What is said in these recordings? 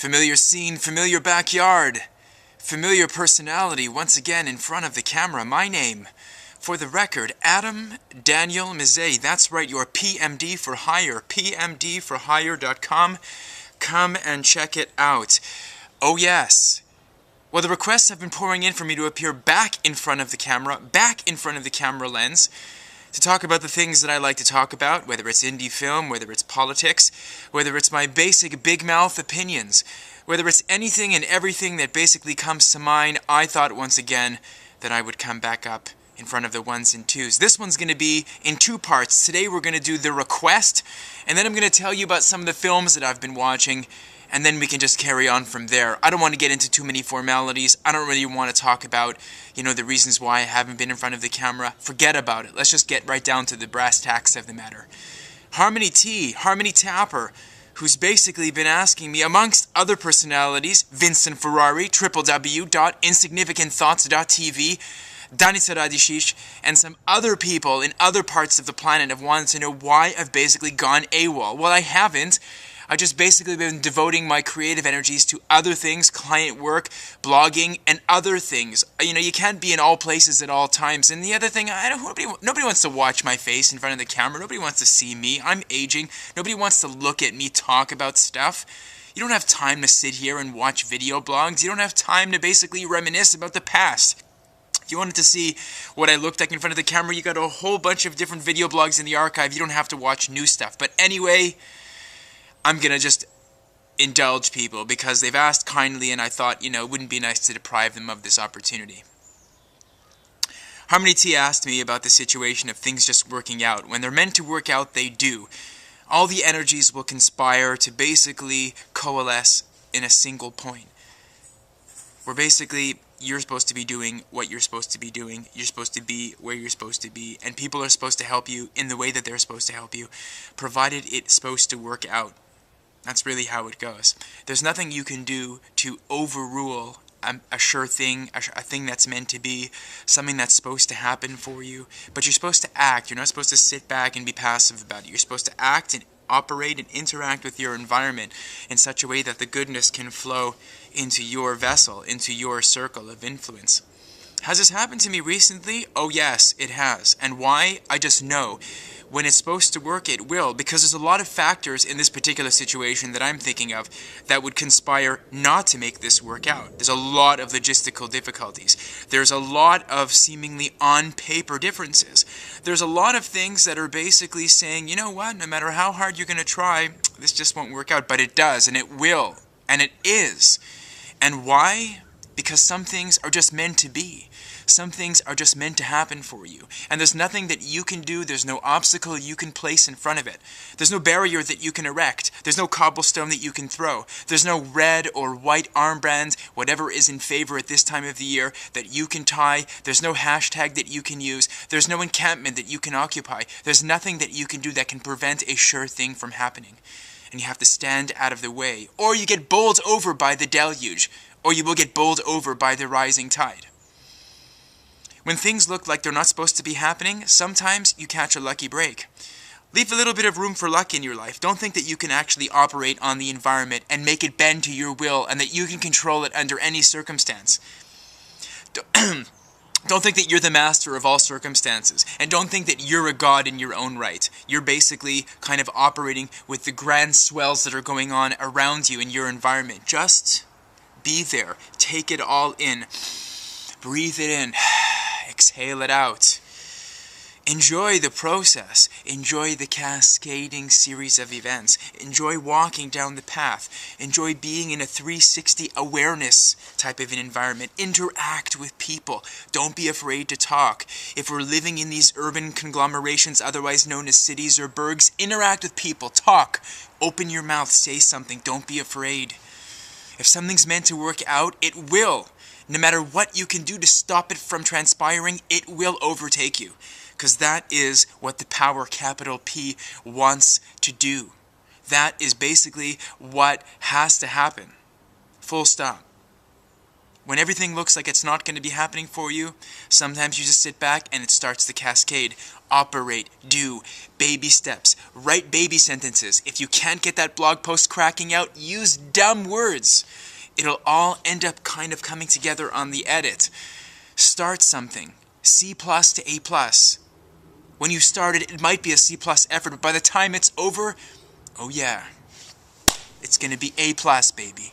Familiar scene, familiar backyard, familiar personality once again in front of the camera. My name, for the record, Adam Daniel Mezei. That's right, your PMD for Hire, pmdforhire.com. Come and check it out. Oh yes. Well, the requests have been pouring in for me to appear back in front of the camera lens, to talk about the things that I like to talk about, whether it's indie film, whether it's politics, whether it's my basic big mouth opinions, whether it's anything and everything that basically comes to mind. I thought once again that I would come back up in front of the ones and twos. This one's going to be in two parts. Today we're going to do the request, and then I'm going to tell you about some of the films that I've been watching, and then we can just carry on from there. I don't want to get into too many formalities. I don't really want to talk about, the reasons why I haven't been in front of the camera. Forget about it. Let's just get right down to the brass tacks of the matter. Harmony Tapper, who's basically been asking me, amongst other personalities, Vincent Ferrari, www.insignificantthoughts.tv, Danica Radicic, and some other people in other parts of the planet have wanted to know why I've basically gone AWOL. Well, I haven't. I've just basically been devoting my creative energies to other things, client work, blogging, and other things. You can't be in all places at all times. And the other thing, nobody wants to watch my face in front of the camera. Nobody wants to see me. I'm aging. Nobody wants to look at me talk about stuff. You don't have time to sit here and watch video blogs. You don't have time to basically reminisce about the past. If you wanted to see what I looked like in front of the camera, you got a whole bunch of different video blogs in the archive. You don't have to watch new stuff. But anyway, I'm going to just indulge people because they've asked kindly, and I thought, it wouldn't be nice to deprive them of this opportunity. Harmony T asked me about the situation of things just working out. When they're meant to work out, they do. All the energies will conspire to basically coalesce in a single point. Where basically, you're supposed to be doing what you're supposed to be doing. You're supposed to be where you're supposed to be. And people are supposed to help you in the way that they're supposed to help you, provided it's supposed to work out. That's really how it goes. There's nothing you can do to overrule a sure thing, a thing that's meant to be, something that's supposed to happen for you. But you're supposed to act. You're not supposed to sit back and be passive about it. You're supposed to act and operate and interact with your environment in such a way that the goodness can flow into your vessel, into your circle of influence. Has this happened to me recently? Oh yes, it has. And why? I just know. When it's supposed to work, it will, because there's a lot of factors in this particular situation that I'm thinking of that would conspire not to make this work out. There's a lot of logistical difficulties. There's a lot of seemingly on-paper differences. There's a lot of things that are basically saying, you know what, no matter how hard you're going to try, this just won't work out. But it does, and it will, and it is. And why? Because some things are just meant to be. Some things are just meant to happen for you. And there's nothing that you can do, there's no obstacle you can place in front of it. There's no barrier that you can erect. There's no cobblestone that you can throw. There's no red or white armband, whatever is in favor at this time of the year, that you can tie. There's no hashtag that you can use. There's no encampment that you can occupy. There's nothing that you can do that can prevent a sure thing from happening. And you have to stand out of the way. Or you get bowled over by the deluge. Or you will get bowled over by the rising tide. When things look like they're not supposed to be happening, sometimes you catch a lucky break. Leave a little bit of room for luck in your life. Don't think that you can actually operate on the environment and make it bend to your will and that you can control it under any circumstance. Don't think that you're the master of all circumstances. And don't think that you're a god in your own right. You're basically kind of operating with the grand swells that are going on around you in your environment. Just be there. Take it all in. Breathe it in. Exhale it out. Enjoy the process. Enjoy the cascading series of events. Enjoy walking down the path. Enjoy being in a 360 awareness type of an environment. Interact with people. Don't be afraid to talk. If we're living in these urban conglomerations, otherwise known as cities or burgs, interact with people. Talk. Open your mouth. Say something. Don't be afraid. If something's meant to work out, it will. No matter what you can do to stop it from transpiring, it will overtake you. Because that is what the power, capital P, wants to do. That is basically what has to happen. Full stop. When everything looks like it's not going to be happening for you, sometimes you just sit back and it starts to cascade. Operate, do, baby steps, write baby sentences. If you can't get that blog post cracking out, use dumb words. It'll all end up kind of coming together on the edit. Start something. C+ to A+. When you start it, it might be a C+ effort, but by the time it's over, oh yeah, it's going to be A+, baby.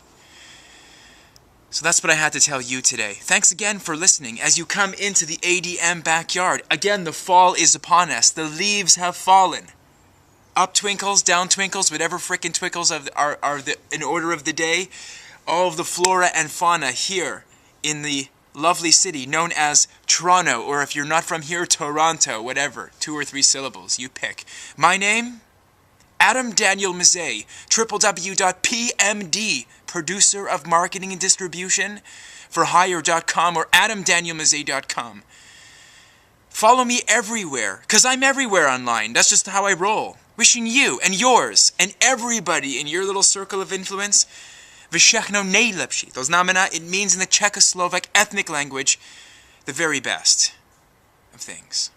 So that's what I had to tell you today. Thanks again for listening as you come into the ADM backyard. Again, the fall is upon us. The leaves have fallen. Up twinkles, down twinkles, whatever frickin' twinkles are in order of the day. All of the flora and fauna here in the lovely city known as Toronto, or if you're not from here, Toronto, whatever. 2 or 3 syllables, you pick. My name? Adam Daniel Mezei, www.pmd, producer of marketing and distribution for hire.com or adamdanielmezei.com. Follow me everywhere, because I'm everywhere online. That's just how I roll. Wishing you and yours and everybody in your little circle of influence, Vyshechno najlepší. To znamená, it means in the Czechoslovak ethnic language, the very best of things.